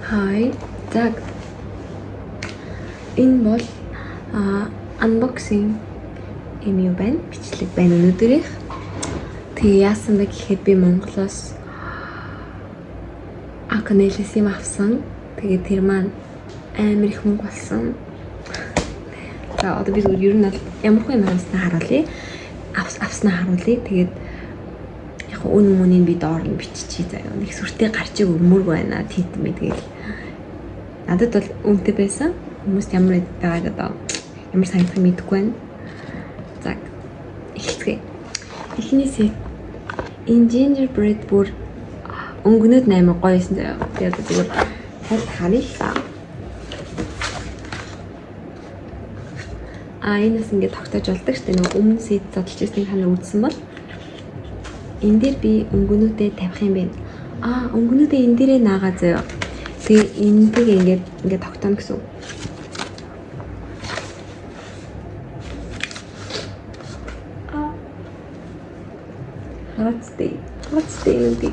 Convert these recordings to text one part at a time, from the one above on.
Hi. За энэ бол unboxing юм юу байна? Бичлэг байна өнөөдрийнх. Тэгээ яасан бэ гэхэд би Монголоос Акнелис юм авсан. Тэгээ тэр маань амар их мөнгө болсон. За одоо би зүгээр ер нь бол ямар хүн юм авснаа харуулъя. Авснаа харуулъя. Тэгээд яг үн мөнийг би доор нь биччихье заяа. Нэг сүртэй гарч өгмөрг байна. Тит мэдгээл. Надад бол үнэтэй байсан. Хүмүүст ямар байгааг одоо ямар санагдах мэдэхгүй байна. За эхэлцгээе. Эхний сет энэ gingerbread бүр өнгөнөд 8 гоё байсан заяа. Тэгээд зүгээр харъя л та. Энэс ингээд тогтоож болдог шүү дээ. Нөгөө өмнө сет задлж ирсэн ханаа үзсэн бол энэ дээр би өнгөнүүдээ тавих юм байна. Өнгөнүүдээ энэ дээрээ наагаа заяа. Тэгээ энэнийг ингээд тогтооно гэсэн үг. Хацтэй үгүй.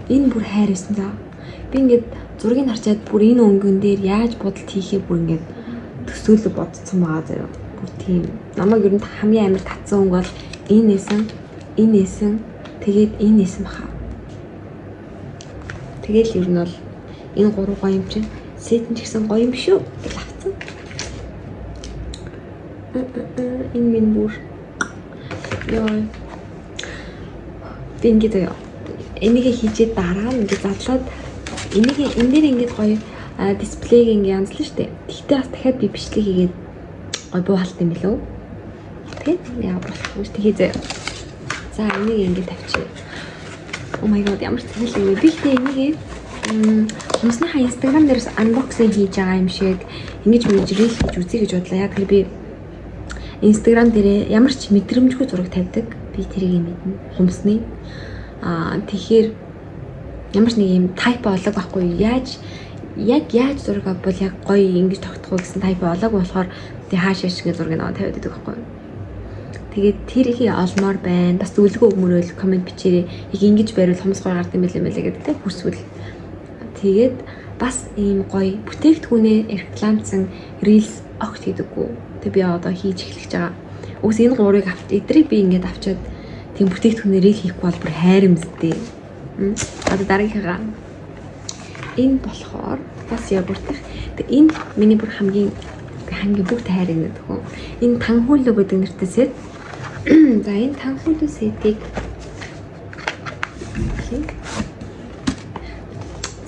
Энэ бүр хайр байсан заа. Би ингээд зургийг харчаад бүр энэ өнгөн дээр яаж бодолт хийхээ бүр ингээд төсөөлөг бодсон байгаа заяа. Бүр тийм. Намайг ер нь хамгийн амар татсан өнгө бол энэ эсэн, тэгээд энэ эсэн баха. Тэгэл ер нь бол энэ гурав гоё юм чинь сет нь ч гэсэн гоё юм шүү гэж авсан. Энэ минь бүр ёо. Би ингээд энийг хийжээ дараа нь ингээд задлаад энийг энэ дээр ингээд гоё дисплейг ингээд янзлаа штэ. Тэгтээ бас дахиад би бичлэг хийгээд гоё бууhalт юм билүү. Тэгээд яа болохгүй штэ хийзээ. За энийг ингээд тавьчих. Oh my god ямар цэглэг вэ? Би ихтэй энийг хүмүүсийнхээ Instagram дээрээс unboxing хийж байгаа юм шиг ингэж рeel хийж үзье гэж бодлоо. Яг тэр би Instagram дээрээ ямар ч мэдрэмжгүй зураг тавьдаг. Би тэрийг мэднэ. Хүмүүсний тэгэхээр ямар ч нэг юм type олог байхгүй. Яаж зураг бол яг гоё ингэж тогтох вэ гэсэн type олог болохоор тий хаашаа шиг зургийг аваад тавиад байдаг байхгүй. Тэгээд тэрийг олмоор байна. Бас үлгөө өгмөрөөл комент бичээрэй. Яг ингэж байвал хүмүүс гоё гардаг юм байлээ гэдэг те хүсвэл. Тэгээд бас ийм гоё бүтээгдэхүүнээ рекламцсан reels огт хийдэггүй. Тэг би одоо хийж эхлэж байгаа. Үгүйс энэ гурыг эдрийг би ингээд авчаад тийм бүтээгдэхүүнээ reel хийхгүй бол бүр хайрамсдээ. Одоо дараагийнхаа энэ болохоор бас ягуртах. Тэг энэ миний бүр хамгийн бүгд хайрын гэдэг хөө. Энэ танхуулуу гэдэг нэртэй сет. За энэ танхуулуу сетийг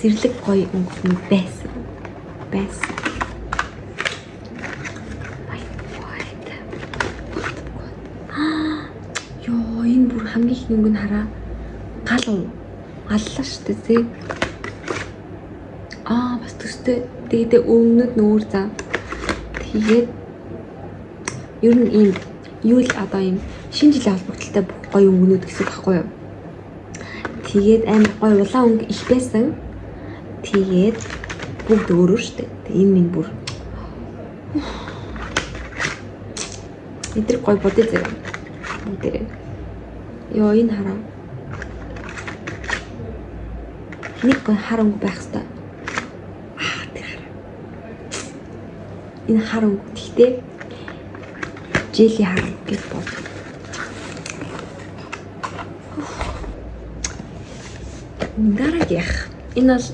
зэрлэг гоё өнгө байсан. Ёо энэ бүр хамгийн их өнгө нь хараа. Галлаа шүү дээ. Бас төстэй. Тэгээд өмнөд нүүр заа. Тэгээд ер нь ийм юу л одоо ийм шинэ жилийн холбогдлолтой гоё өнгөнүүд гэсэн байхгүй юу? Тэгээд амар гоё улаан өнгө их байсан. Тэгээд бүгд өөрөө штэ. Энэ минь бүр эдгээр гоё бодё зэрэг. Бүгдээрээ. Ёо энэ хараа. Нэг гоё хар өнгө байх хэвээр. Тэр хараа. Энэ хар өнгө гэхдээ жили хар гэж бод. Дараагийнх. Энэ бол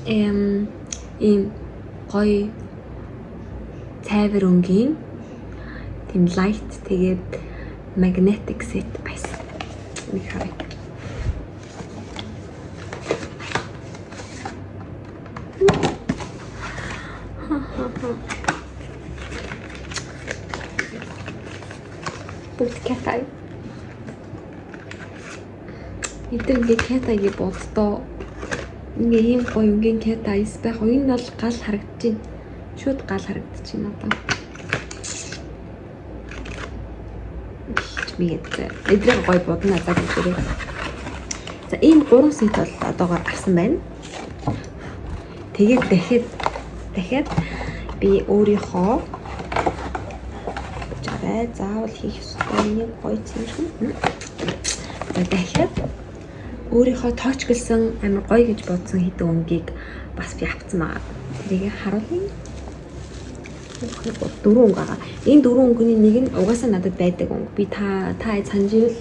ийм гоё цайвар өнгийн тийм light тэгээд magnetic set байсан. Нэг харъя. Бүгд кятай. Эдгээр ингээ кятайг боддоо. Ингээ ийм гоё өнгийн кятайс байх. Энэ бол гал харагдаж байна. Шууд гал харагдаж байна одоо. Эдрийг гоё бодно за гэрээ. За ийм 3 сет бол одоогоор авсан байна. Тэгээд дахиад би өөрийнхөө заавал хийх ёстой нэг гоё зүйл. За дахиад өөрийнхөө тоочглсан амар гоё гэж бодсон хэдэн өнгийг бас би авцсан байгаа. Тэрийг харуулъя. Дөрвөн өнгө байгаа. Энэ дөрвөн өнгөний нэг нь угаасаа надад байдаг өнгө. Би та санаж ивэл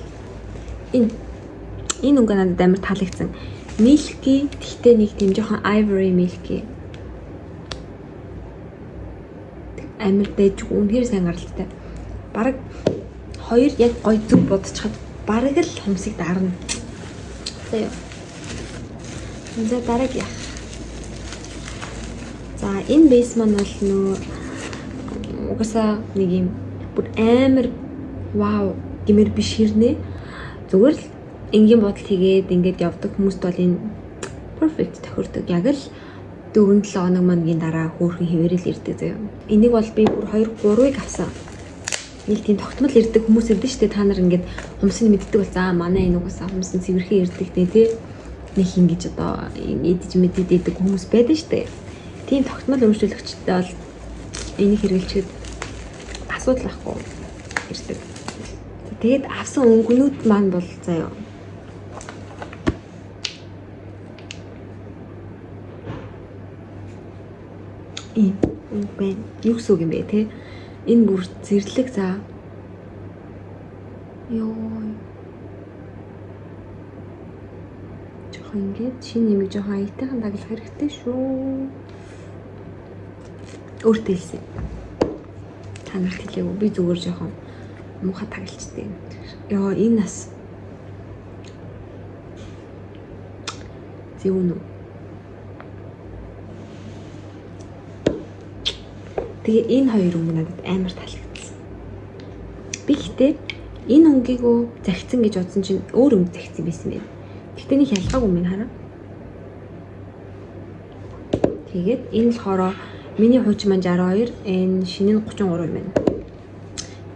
энэ өнгө надад амар таалагдсан. Milky гэхдээ нэг тийм жоохон ivory milky. Амар дэж үнэхээр сайн гаралтай. Бараг хоёр яг гоё зүг бодчиход бараг л хумсыг даарна. За. За дараагийн. За энэ бейс маань бол нөө угаасаа нэг юм бүр амар вау гэмээр биш хэрнээ. Зүгээр л энгийн бодол хийгээд ингээд явдаг хүмүүст бол энэ perfect тохирдог. Яг л 4-7 хоног мангийн дараа хөөрхөн хэвээрэл ирдэг заяа. Энийг бол би бүр 2-3-ыг авсан. Нэг тийм тогтмол ирдэг хүмүүс ирдэ штэ, та нар ингээд хумсыг мэддэг бол за манай энэ угаасаа хумсын цэвэрхэн ирдэг тий. Нэг ингэж одоо эдэж мэдээд хүмүүс байдаг штэ. Тийм тогтмол өмчлөгчтэй бол энийг хэрэглэчихэд асуудал байхгүй ирдэг. Тэгээд авсан өнгөнүүд маань бол заяа. Ийм өнгө юу гэсэн үг юм бэ те? Энэ бүр зэрлэг за. Йоо. Жохон ингээд шинэ нэмэг жохон аятайхан даглах хэрэгтэй шүү. Өөртөө хэлсэн. Та нарт хэлээгүй. Би зүгээр жохон муухай таглалцдаг. Йоо энэ нас. Зүүн үү. Тэгээ энэ хоёр өнгө надад амар таалагдсан. Би гэхдээ энэ өнгийг захицсан гэж бодсон чинь өөр өнгө захицсан байсан байх. Гэхдээ нэг ялгаагүй юм хараа. Тэгээд энэ болохоор миний хуучин маань 62, энэ шинэ нь 33 юм байна.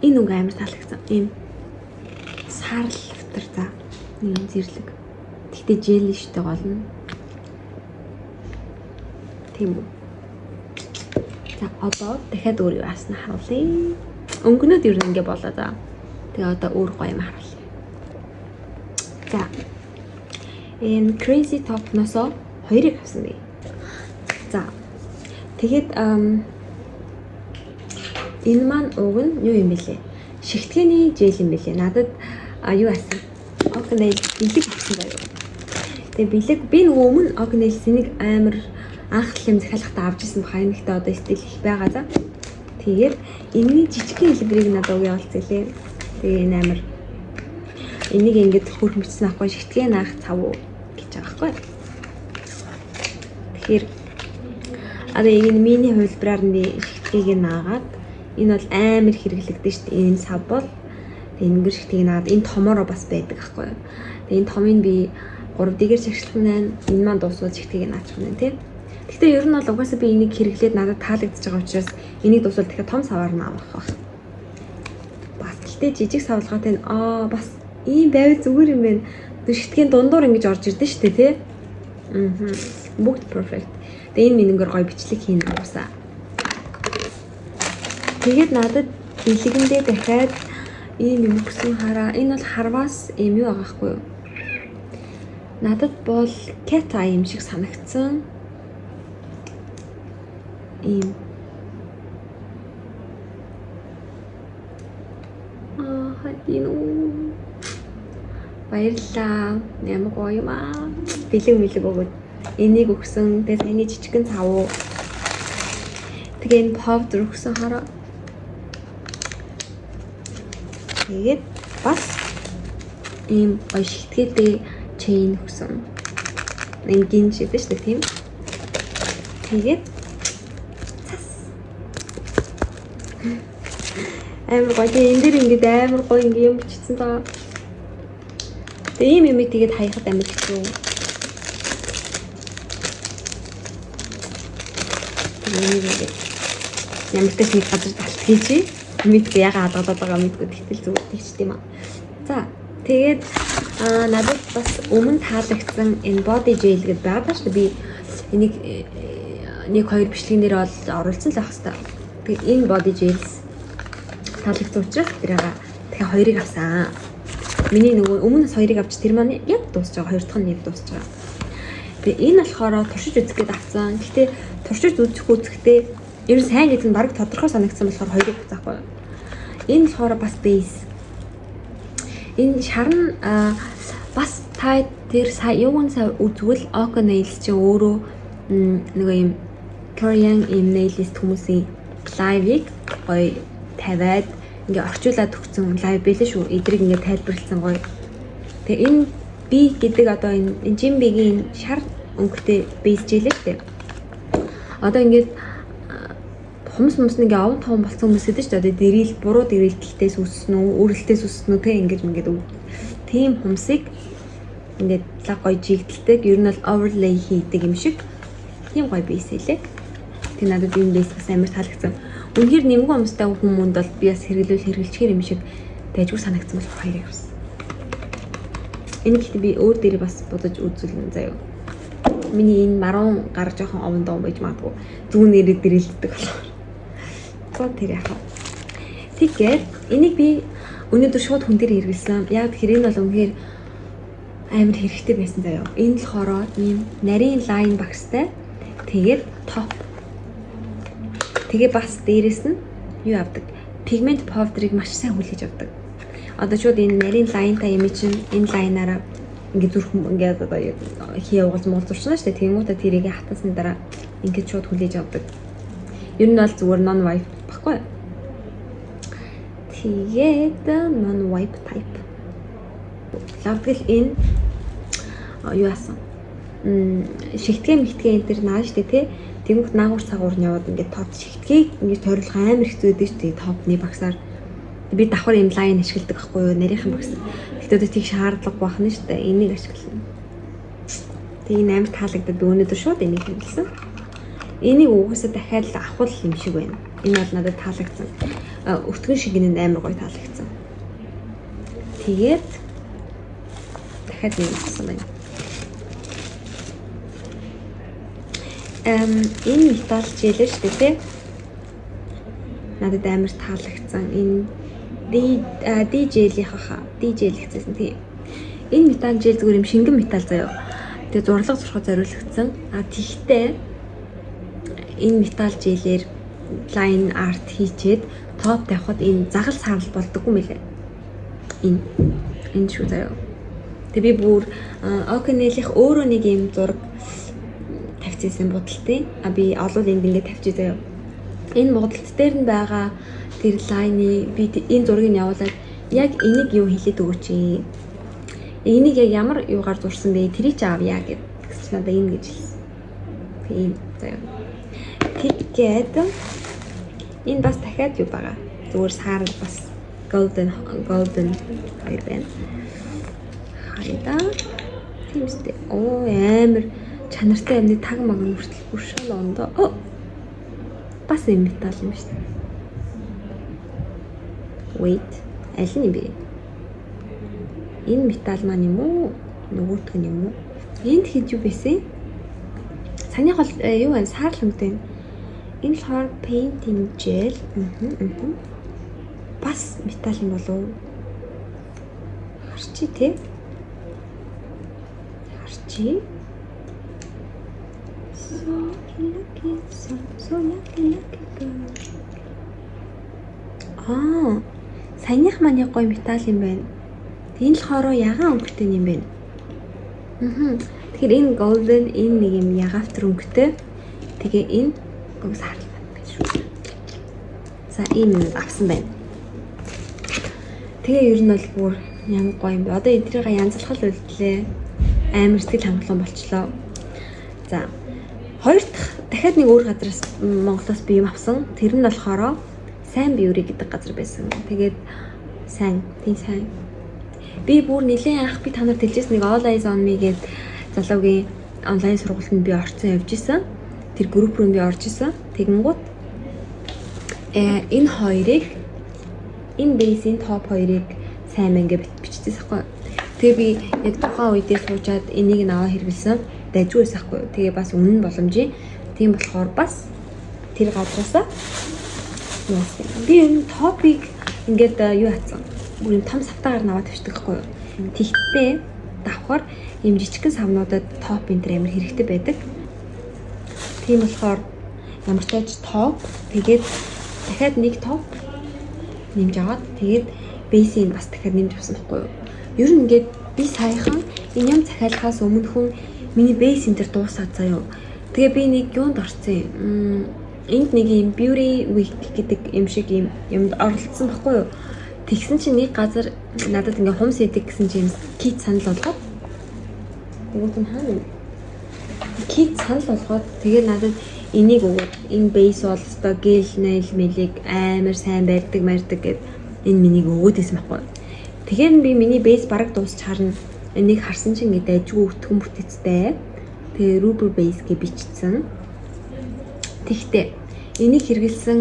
Энэ өнгө амар таалагдсан. Ийм сарл втер за. Нэг зэрлэг. Гэхдээ жел штэ гол нь. Тийм үү. За одоо дахиад өөр юу аасна харуулъя. Өнгөнүүд ер нь ингэ болоо за. Тэгээ одоо өөр гоё юм харуулъя. За. Энэ Crazy Top-ноосоо хоёрыг авсан бий. За. Тэгээд энэ маань уг нь юу юм бэлээ? Шигтгэний жел юм бэлээ. Надад юу асан? Огнэл бэлэг авсан байв. Тэгээ бэлэг би нөгөө өмнө Огнэлсийг амар анхлын захиалгатаа авч ирсэн баха. Энэхтэй одоо стил их байгаа за. Тэгээд энэний жижигхэн хэлбэрийг надад өгөө олцлээ. Тэгээ энэ амар энийг ингэж хөрх мөчсөн ахгүй шигтгэн наах цав гэж байгаа байхгүй. Тэгэхээр одоо энэ миний хувилбараар нь шигтгийг наагаад энэ бол амар хэрэглэгдэж шүү дээ. Энэ сав бол тэнгэр шигтгийг наагаад энэ томороо бас байдаг байхгүй. Тэгээ энэ томыг би 3D-гээр шагшлах нь энэ маань дуусвал шигтгийг наачих нь тийм. Гэтэ ер нь бол угаасаа би энийг хэрэглээд надад таалагдж байгаа учраас энийг дуусвал дахиад том саваар нь авах байх. Бас гэтээ жижиг савлгаатай бас ийм байвал зүгээр юм байна. Шигтгэн дундуур ингэж орж ирдэ шүү дээ тий. Бүгд perfect. Тэгээ энэ минийгээр гоё бичлэг хийнэ уусаа. Тэгээд надад бэлгэндээ дахиад ийм юм өгсөн хараа. Энэ бол харваас юм юу байгаа хгүй юу? Надад бол cat eye юм шиг санагдсан. Ийм хатину баярлаа. Ямар гоё юм аа. Бэлэг өгөөд энийг өгсөн. Тэгээ саяны жижигхэн цав. Тэгээ энэ powder өгсөн хараа. Тэгээд бас ийм гоё шигтгээтэй chain өгсөн. Энгийн шиг биш үү тийм. Тэгээд амар гоё. Тэгээ энэ дэр ингээд амар гоё ингээд юм бичсэн даа. Тэгээ ийм юм тэгээд хаяхад амар хэцүү. Ямар ч нэг газар талтгий чи мэдгүй ягаад алдаад байгаа мэдгүй тэгтэл зүгээр тийчтэй юм аа. За тэгээд надад бас өмнө таалагдсан энэ body gel гэдэг байгаа шүү дээ. Би энийг нэг хоёр бичлэгэн дээр бол оруулсан л байх хэвээр. Тэгээд энэ body gels таалагдсан учраас тэрийг тэгэхээр хоёрыг авсан. Миний нөгөө өмнөөс хоёрыг авч тэр маань яг дуусч байгаа. Хоёр дахь нь яг дуусч байгаа. Тэгээ энэ болохоор туршиж үзэх гээд авсан. Гэхдээ туршиж үзэхдээ ер нь сайн гэдэг нь баг тодорхой санагдсан болохоор хоёрыг авчихгүй. Энэ болохоор бас base. Энэ шарн бас та тэр юуг нь үзвэл Oka Nails чи өөрөө нөгөө юм Korean nailist хүмүүсийн live-ыг гоё тавиад ингээ орчуулад өгсөн live байлээ шүү. Эдрийг ингээ тайлбарлсан гоё. Тэгээ энэ би гэдэг одоо энэ Jimby-гийн шар өнгөтэй base жилээ штэ. Одоо ингээд хумс ингээ овон том болсон хүмүүс гэдэг шүү дээ. Дэрил буруу дэрэлтэлтээс үссэн үү, үрэлтээс үссэн үү тэг ингээд тийм хумсыг ингээд лаг гоё жигдэлтэй ер нь бол overlay хийдэг юм шиг тийм гоё base хэлээ. Тэг надад энэ base бас амар таалагдсан. Үнэхээр нэмгүй хумстай хүмүүнд бол би бас хэрэглэчихэр юм шиг дайггүй санагдсан бол хоёрыг авсан. Энэ гэхдээ би өөр дээр бас бодож үзүүлнэ заяа. Миний энэ марун гар жоохон овон доо байж магадгүй. Зүүн нэрээ дэрэлддэг болохоор. За тэр яхаа. Тэгээд энийг би өнөөдөр шууд хүн дээр хэрэглэсэн. Яг тэгэхээр энэ бол үнэхээр амар хэрэгтэй байсан заяа. Энэ болохоор ийм нарийн лайн багстай. Тэгээд топ. Тэгээ бас дээрэс нь юу авдаг? Пигмент повдрыг маш сайн хүлээж авдаг. Одоо шууд энэ нарийн лайнтай юм чинь энэ лайнаараа ингээд зүрхэн ингээд одоо хий явуулж муулзурчна шүү дээ. Тэнгуутаа тэрийг хатасны дараа ингээд шууд хүлээж авдаг. Ер нь бол зүгээр non wipe баггүй. Тэгээд non wipe type. Лавдгал энэ юу яасан? Шигтгэ мэгтгэ энэ төр нааш штэ тий. Тэнгуут наагур цагуур нь яваад ингээд тод шигтгийг ингээд тойруулах амар хэцүү дээ штэ. Топны багсаар би давхар юм лайн ашигладаг байхгүй юу? Нарийнхан багс. Гэхдээ тийг шаардлага бахна штэ. Энийг ашиглана. Тэг энэ амар таалагдаад өнөөдөр шууд энийг хэрэглэсэн. Энийг угаасаа дахиад авах юм шиг байна. Энэ бол надад таалагдсан. Өтгөн шиг энэ амар гоё таалагдсан. Тэгээд дахиад нэг авсан байна. Энэ металл жилээ шүү дээ тий. Надад амар таалагдсан. Энэ DJ-ийнхаа DJ гэсэн тий. Энэ металл жил зүгээр юм шингэн металл заяа. Тэгээ зурлаг зурхад зориулагдсан. Тэгтээ энэ металл жилээр line art хийчээд топ тавихад энэ загал саарл болдоггүй мэлээ. Энэ шүү заяа. Тэгээ би бүр Oka Nails-ийнх өөрөө нэг юм зураг тавьчихсан будалтай. Би олвол энд ингээд тавьчих заяа. Энэ будалт дээр нь байгаа тэр лайны би энэ зургийг явуулаад яг энийг юу хэлээд өгөөч юм. Энийг яг ямар юугаар зурсан бэ? Тэрийг ч авъя гэж надад энэ гэж хэлсэн. Тийм заяа. Тэгээд энэ бас дахиад юу байгаа. Зүгээр саар бас golden хоёр байна. Хайда. Тийм үстэй. Оо амар чанартай юмны таг маган хүртэл бүршэл ондоо. Бас юм металл юм шүү дээ. Wait. Аль нь юм бэ? Энэ металл маань юм уу? Нөгөөтг нь юм уу? Энд хэд юу байсан? Санийх бол юу вэ? Саарл өнгөтэй. Энэ болохоор painting gel. Бас металл юм болов уу? Харчи тий. Харчи. So lucky girl. Саяных маань яг гоё металл юм байна. Энэ болохоор ягаан өнгөтэй юм байна. Тэгэхээр энэ golden энэ нэг юм ягавтар өнгөтэй. Тэгээ энэ гоо саарл байна шүү. За энэ авсан байна. Тэгээ ер нь бол бүр ямар гоё юм бэ. Одоо эдрийг янзлахал үлдлээ. Амар сэтгэл хангалуун болчлоо. За хоёр дахь дахиад нэг өөр газраас Монголоос би юм авсан. Тэр нь болохоор сайн биври гэдэг газар байсан. Тэгээд сайн, тийм сайн. Би бүр нэлээд анх би та нарт хэлжсэн нэг All Eyes on Me гэдэг залуугийн онлайн сургалтанд би орсон явж исэн. Тэр групп руу би орж исэн. Тэгэнгუთ энэ хоёрыг энэ бейсийн топ хоёрыг сайн мэнгэ биччихсэн байхгүй. Тэгээ би яг тухайн үедээ суучаад энийг наваа хэрэглэсэн. Дайжгүй байхгүй. Тэгээ бас үнэн боломжийн. Тийм болохоор бас тэр газраасаа би энэ топыг ингээд юу хацсан. Бүр юм том савтаагаар наваа тавьчихдаг байхгүй. Тэгтээ давхар ийм жижигхэн савнуудад топ энэ төр амар хэрэгтэй байдаг. Тийм болохоор ямар ч тач топ тэгээд дахиад нэг топ нэмж аваад тэгээд бейсийг бас дахиад нэмж авсан байхгүй юу. Ер нь ингээд би саяхан энэ юм захиалахаас өмнөхөн миний бейс энэ төр дуусаад заяа. Тэгээ би нэг юунд орсон. Энд нэг юм beauty week гэдэг юм шиг юмд оролцсон байхгүй юу. Тэгсэн чинь нэг газар надад ингээ хумс идэг гэсэн чинь кит санал болгоод. Тэгвэл энэ хаана вэ? Кит санал болгоод тэгээ надад энийг өгөөд энэ бейс бол өстой гел nail мэлийг амар сайн барьдаг гэд энэ минийг өгөөд байсан байхгүй. Тэгэхээр би миний бейс бараг дуусч харна. Энийг харсан чинь ингээ дайжгүй өтгөн бүтэцтэй. Тэгээ rubber base гэж бичсэн. Тэгтээ энийг хэрэгэлсэн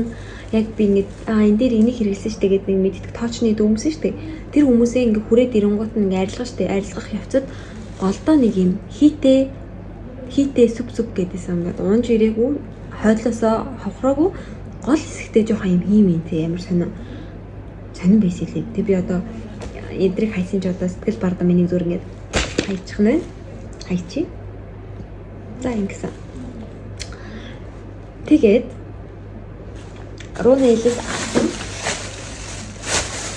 яг би ингэ энэ дээр энийг хэрэгэлсэн штэ гэдэг нэг мэддэг тоочны дүүмсэн штэ. Тэр хүмүүсээ ингээ хүрээд ирэнгуут нь ингээ арилгах штэ. Арилгах явцад голдоо нэг юм хитээ сүп гэдээсэн ингээд унж ирээгүй хойлоосоо хавхраагүй гол хэсэгтээ жоохон юм хийм те ямар сонирн байсан лээ. Тэг би одоо эдрийг хайсан ч одоо сэтгэл бардам миний зүр ингээд хайчих нь байна. Хайчи. За ингэсэн. Тэгээд Ронэлээс авсан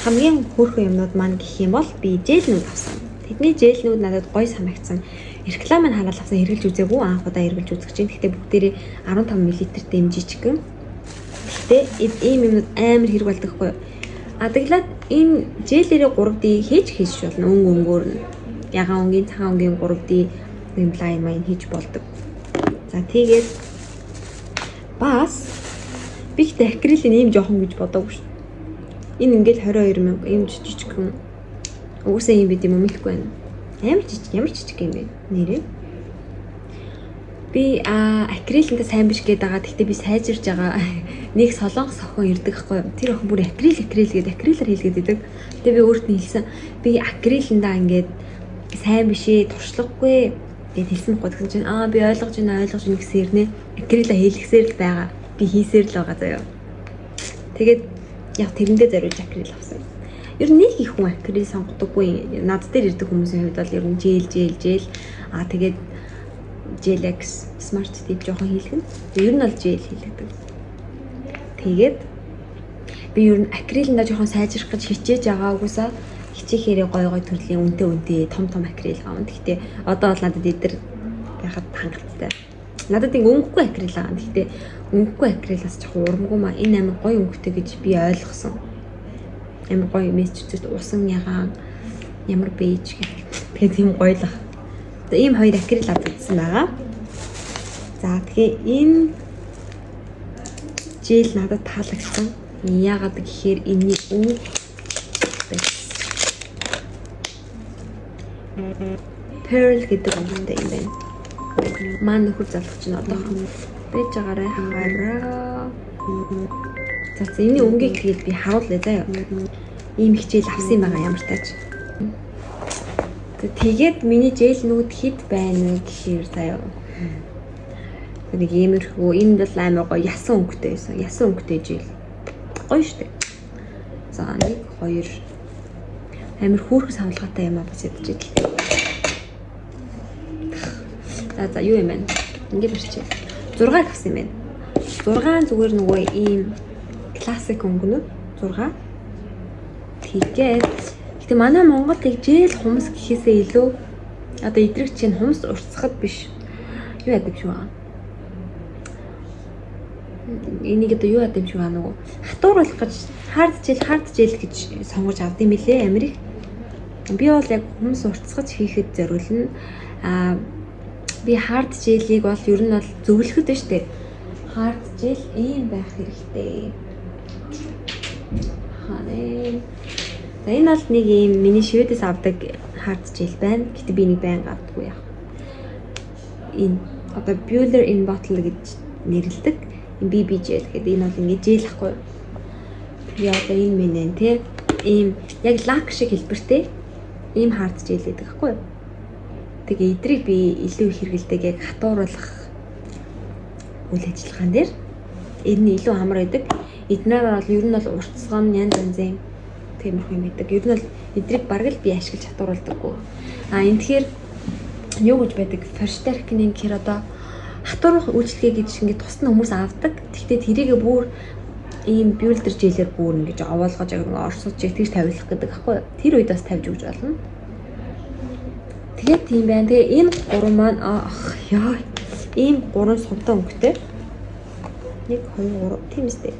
хамгийн хөөрхөн юмнууд маань гэх юм бол би жээлнүүд авсан. Тэдний жээлнүүд надад гоё санагдсан. Реклам маань хараад авсан хэрглэж үзээгүй анх удаа хэрглэж үзэж чинь. Гэхдээ бүгдээрээ 15 мл дэмжижгэн. Гэхдээ ийм юмнууд амар хэрэг болдог хгүй. Адаглаад энэ жээлэрээ 3D хийж болно. Өнгөөр нь ягаан өнгийн цагаан өнгийн 3D юм лайн маань хийж болдог. За тэгээд бас би ихтэй акрилийн ийм жоохон гэж бодоогүй шүү. Энэ ингээл 22,000 ийм жижигхэн. Угсаа юм бид юм мэдэхгүй байна. Ямар жижиг юм бэ нэрээ. Би акрилэнтэй сайн биш гээд байгаа. Гэхдээ би сайжирж байгаа. Нэг солонгос охин ирдэг хгүй. Тэр охин бүр акрил гэдэг акрилаар хийлгээд идэг. Тэгээ би өөрт нь хэлсэн. Би акрилэндаа ингээд сайн бишээ туршлагагүй гэд хэлсэн хгүй. Тэгсэн чинь би ойлгож байна гэсэн хэрнээ акрилаа хийлгэсээр л байгаа. Би хийсээр л байгаа заяа. Тэгээд яг тэрэндээ зориулж акрил авсан. Ер нь нэг их хүн акрил сонгодоггүй. Над дээр ирдэг хүмүүсийн хувьд бол ер нь жээл. Тэгээд Gel-X Smart Tip жоохон хийлгэн. Ер нь бол жээл хийлгдэг. Тэгээд би ер нь акрилэндаа жоохон сайжрах гэж хичээж байгаа угсаа хичээхээрээ гой төрлийн үнэтэй том акрил аавна. Гэхдээ одоо бол надад эдэр яхад хангалттай. Надад ингэ өнгөгүй акрил байгаа. Гэхдээ өнгөгүй акрилаас жоохон урамгүй маа. Энэ амар гоё өнгөтэй гэж би ойлгосон. Амар гоё мессеж үзээд усан ягаан ямар бэж гэх. Тэгээд тийм гоё л. За ийм хоёр акрил авчихсан байгаа. За тэгэхээр энэ жил надад таалагдсан. Яагаад гэхээр энэний өнгө Pearl гэдэг өнгөтэй юм байна. Маань нөхөр залгч нь одоохон байж байгаарай хангаараа. За энэний өнгийг тэгээд би харуулъя заа. Ийм хичээл авсан байгаа ямар тач. Тэгээд миний жээлнүүд хэд байна гэхээр заяа. Нэг иймэрхүү энэ бол амар гоё ясан өнгөтэй байсан. Ясан өнгөтэй жээл. Гоё штэ. За 1 2 амар хөөрхөн савлгаатай юм аа бас ядчих. За юу юм бэ? Ингээд барьчих. 6 авсан юм байна. 6 зүгээр нөгөө ийм классик өнгөнүүд 6. Тэгээд гэтээ манай Монголд яг жээл хумс гэхээсээ илүү одоо идрэг чинь хумс уртсахад биш. Юу яадаг шүү аа. Энийг одоо юу яадаг юм шиг аа нөгөө хатууруулах гэж хард жээл гэж сонгож авд юм билээ Америк. Би бол яг хумс уртсахад хийхэд зориулна. Би хард жээлийг бол ер нь бол зөвлөхөд байна штэ. Хард жээл ийм байх хэрэгтэй. Ханаа. За энэ бол нэг ийм миний Шведээс авдаг хард жээл байна. Гэтэ би нэг байнга авдаггүй яах. Энэ одоо Bueller in Bottle гэж нэрлэдэг. Энэ BB жээл гэдэг энэ бол ингэ жээл ахгүй. Би одоо энэ мэнэн те ийм яг лак шиг хэлбэртэй ийм хард жээл гэдэг ахгүй. Тэгээ эдрийг би илүү их хэрэгэлдэг яг хатууруулах үйл ажиллагаан дээр энэ илүү амар байдаг. Эднэр бол ер нь бол уртсгон янз янзын тиймэрхүү юм байдаг. Ер нь бол эдрийг бараг л би ашиглаж хатууруулдаггүй. Энэ тэгэхээр юу гэж байдаг? Форштаркны гэхээр одоо хатууруулах үйлчлэгээ гэж ингээд тусна хүмүүс авдаг. Тэгтээ тэрийгээ бүр ийм билдер жилээр бүр ингэж овоолгож орсууж тэгж тавилах гэдэг аахгүй. Тэр үед бас тавьж өгч болно. Тэгээд тийм байна. Тэгээ энэ гурван маань яа. Ийм гурван сувдан өнгөтэй. 1 2 3 тийм үстэй.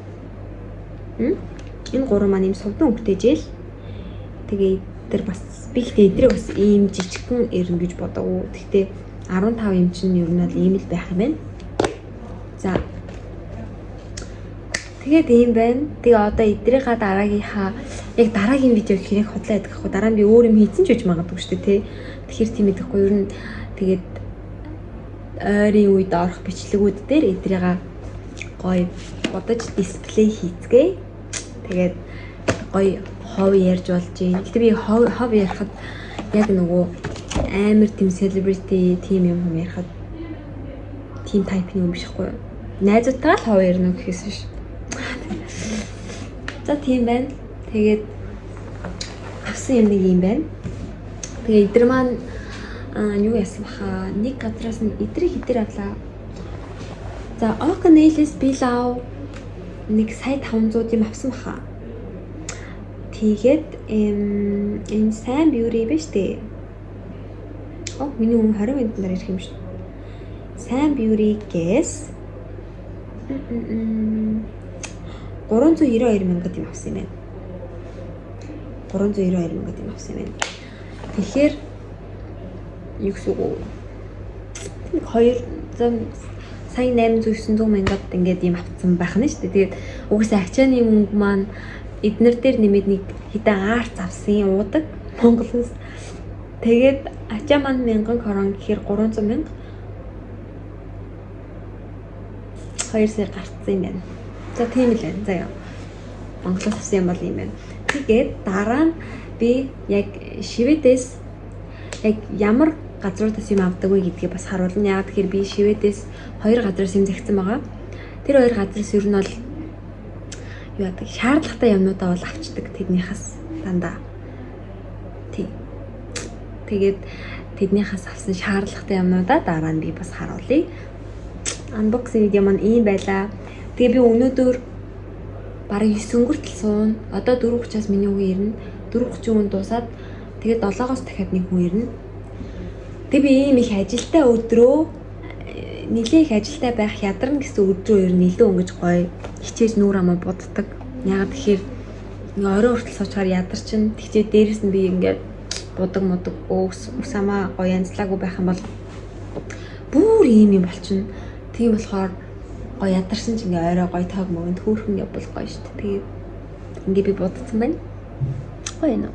Энэ гурван маань ийм сувдан өнгөтэй жил. Тэгээ тэр бас би ихтэй эдрийг бас ийм жижигхэн ирнэ гэж бодов. Тэгтээ 15 юм чинь ер нь бол ийм л байх юм байна. За. Тэгээд ийм байна. Тэгээ одоо эдрийнхаа дараагийнхаа яг дараагийн видеог хэрэг худлаа гэдэг аахгүй. Дараа нь би өөр юм хийсэн ч гэж магадгүй шүү дээ, тий. Тэгэхээр тийм эдэхгүй ер нь тэгээд ойрын үед орох бичлэгүүд дээр эдрийга гоё бодож дисплей хийцгээе. Тэгээд гоё хов ярьж болж юм. Гэтэ би хов ярихад яг нөгөө амар тийм celebrity тийм юм ярихад тийм тайпны юм биш хгүй. Найзуудтайгаа л хов ярина гэхээс биш. За тийм байна. Тэгээд авсан юм нэг юм байна. Тэгээ эдэр маань юу яасан баха? Нэг газраас нь эдрийг хитэр авлаа. За Oakenales би лав нэг сая 500 юм авсан баха. Тэгээд энэ сайн beauty биш дээ. Миний өмнө 20 минут нар ирэх юм шүү. Сайн beauty гэс 392 мянгад юм авсан юм байна. 392 мянгад юм авсан юм байна. Тэгэхээр юу гэсэн үг вэ? 200 сая 800-900 мянгад ингээд юм авсан байх нь шүү дээ. Тэгээд угсаа ачааны мөнгө маань эднэр дээр нэмээд нэг хэдэн арц авсан уудаг Монголоос. Тэгээд ачаа маань 1000 крон гэхээр 300 мянга 2 сая гарцсан юм байна. За тийм л байна. Заяа. Монголоос авсан юм бол юм байна. Тэгээд дараа нь би яг Шведээс яг ямар газруудаас юм авдаг вэ гэдгийг бас харуулна. Яг тэгэхээр би Шведээс 2 газраас юм загсан байгаа. Тэр 2 газраас ер нь бол юу яадаг шаардлагатай юмнуудаа бол авчдаг тэднийхээс дандаа. Тэгээд тэднийхээс авсан шаардлагатай юмнуудаа дараа нь би бас харуулъя. Unboxing видео маань ийм байлаа. Тэгээ би өнөөдөр бараг 9 өнгөртөл суун. Одоо 4:30-аас миний хүн ирнэ. 4:30 дуусаад тэгээд 7-оос дахиад нэг хүн ирнэ. Тэгээ би ийм их ажилтай өдрөө нэлээ их ажилтай байх ядарна гэсэн өдрөө ер нь илүү өнгөж гоё хичээж нүүр амаа буддаг. Ягаад тэгэхээр орой хүртэл суучаар ядарчин. Тэгчээ дээрэс нь би ингээд будаг ус амаа гоё янзлаагүй байх юм бол бүр ийм юм болчихно. Тийм болохоор гоё ядарсан ч ингээ орой гоё тоог мөгөнд хөөрхөн явбал гоё шүү дээ. Тэгээд ингээ би будсан байна. Гоё нөө.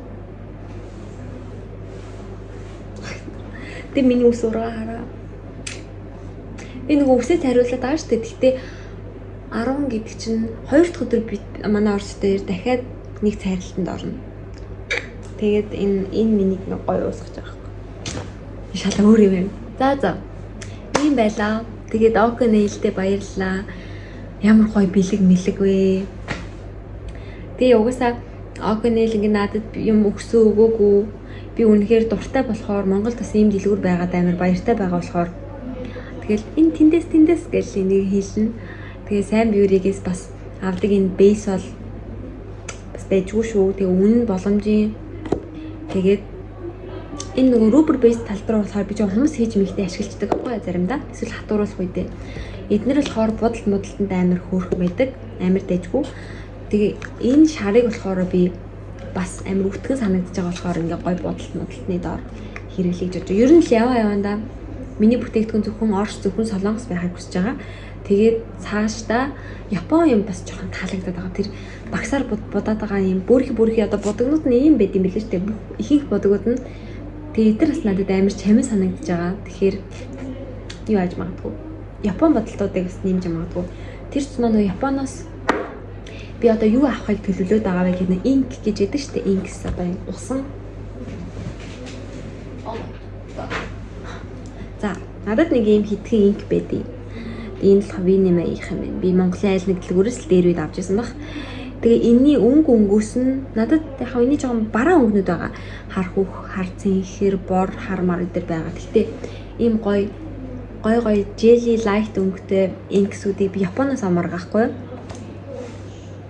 Тэг миний ус ураа хараа. Би нөгөө үсээ хариулаад байгаа шүү дээ. Гэхдээ 10 гэдэг чинь 2 дахь өдөр би манай орс дээр дахиад нэг цайралтанд орно. Тэгээд энэ минийг нэг гоё уусгах гэж байгаа юм. Шалаа өөр юм байна. За. Ийм байлаа. Тэгээд Oakenales-тэй баярлалаа. Ямар гоё бэлэг вэ. Тэгээ угаасаа Oakenales ингээ надад юм өгсөн өгөөгүй. Би үнэхээр дуртай болохоор Монголд бас ийм дэлгүүр байгаад амар баяртай байгаа болохоор тэгэл энэ тэндээс гэж энийг хийлнэ. Тэгээ сайн beauty-гээс бас авдаг энэ base бол бас байжгүй шүү. Тэгээ үнэн боломжийн тэгээд энэ нөгөө rubber base тал дээр болохоор би ч хүмүүс хийж мэгтэй ашигладаг байхгүй заримдаа. Эсвэл хатууруулах үедээ. Эднэр болохоор будалд амар хөөрхөн байдаг. Амар дэжгүй. Тэгээ энэ шарыг болохоор би бас амар өвтгөн санагдаж байгаа болохоор ингээ гой будалтны доор хэрэглэж бодож. Ер нь л явандаа миний бүтээгдэхүүн зөвхөн Орос зөвхөн Солонгос байхыг хүсэж байгаа. Тэгээд цаашдаа Япон юм бас жоохон таалагдаад байгаа. Тэр багсаар будаад байгаа юм бүрхи одоо будагнууд нь ийм байд юм билээ шүү дээ. Ихэнх будагууд нь тэгээд эдгээр бас надад амар чамин санагдаж байгаа. Тэгэхээр юу ааж магадгүй. Япон бодолтуудыг бас нэмж магадгүй. Тэр ч нөө Японоос би одоо юу авахыг төлөвлөд байгаа вэ гэхний инк гэж яддаг шүү дээ. Инкс одоо усан. За, надад нэг юм хитгэн инк байдیں۔ Энэ л винэмэ их юм байна. Би Монголын айл нэг дэлгүүрээс л дээр үед авч ирсэн баг. Тэгээ энэний өнгөөс нь надад яг энэ жоохон бараа өнгөнүүд байгаа. Хар хүүх, хар цэнхэр, бор, хар мар гэдэр байгаа. Гэхдээ ийм гой jelly light өнгөтэй инксүүдийг би Японоос авмаар гахгүй.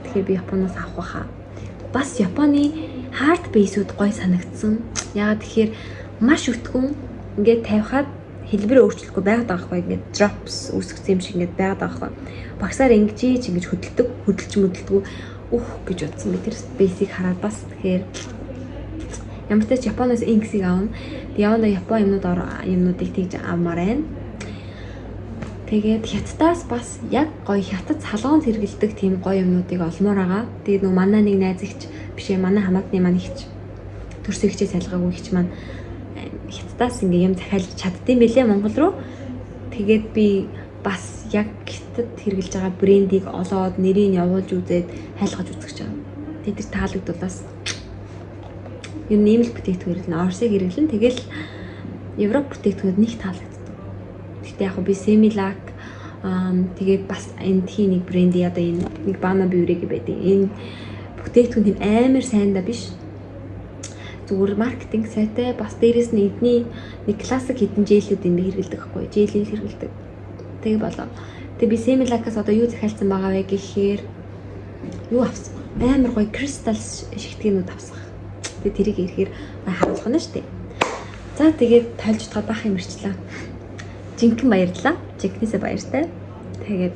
Тэгэхээр би Японоос авах байхаа. Бас Японы hard base-үүд гой санагдсан. Яагаад тэгэхээр маш өтгөн ингээд тавихад хэлбэр өөрчлөхгүй байгаад байгаа хгүй. Ингээд drops үүсгэсэн юм шиг ингээд байгаад байгаа хгүй. Багсаар ингэж хөдөлдөг, хөдөлж möдөлдгүү гэж утсан. Би тэр base-ийг хараад бас тэгэхээр ямар ч тач Японоос инксийг аавна. Явна Япон юмнуудыг тэгж авмаар байна. Тэгээд хятадаас бас яг гоё хятад салгоонд хэрэгэлдэг тийм гоё юмнуудыг олмоор байгаа. Тэгээд нөгөө манай нэг найз ихч бишээ манай хамаатны маань ихч төрсөн ихчээ салгаагүй ихч маань хятадаас ингээ юм захиалж чаддсан байлээ Монгол руу. Тэгээд би бас яг хятад хэрэгжилж байгаа брендийг олоод нэрийг явуулж үзээд хайлгаж үзэж байгаа. Тэгээд тэр таалагдвал бас юм нэмэлт бүтээгдэхүүн хэрэглэн Оросыг хэрэглэн тэгэл Европ бүтээгдэхүүнд нэг таалагддаг. Гэхдээ яг би Semilac тэгээд бас энэ тийм нэг бренди одоо энэ нэг Bama Beauty гэдэг энэ бүтээгдэхүүн тийм амар сайн да биш. Зүгээр маркетинг сайтай бас дээрэс нь эдний нэг классик хитэн жээлүүд юм хэрэгэлдэг байхгүй жээлийг хэрэгэлдэг. Тэгээ болоо. Тэгээ би Semilac-аас одоо юу захиалсан байгаа вэ гэхээр юу авсан? Амар гоё кристалл шигтгээнүүд авсан. Тэгээ тэрийг ирэхээр харуулах нь шүү дээ. За тэгээд тайлж утгаад бах юм ирчлээ. Жинхэнэ баярлалаа. Жинхнээсээ баяртай. Тэгээд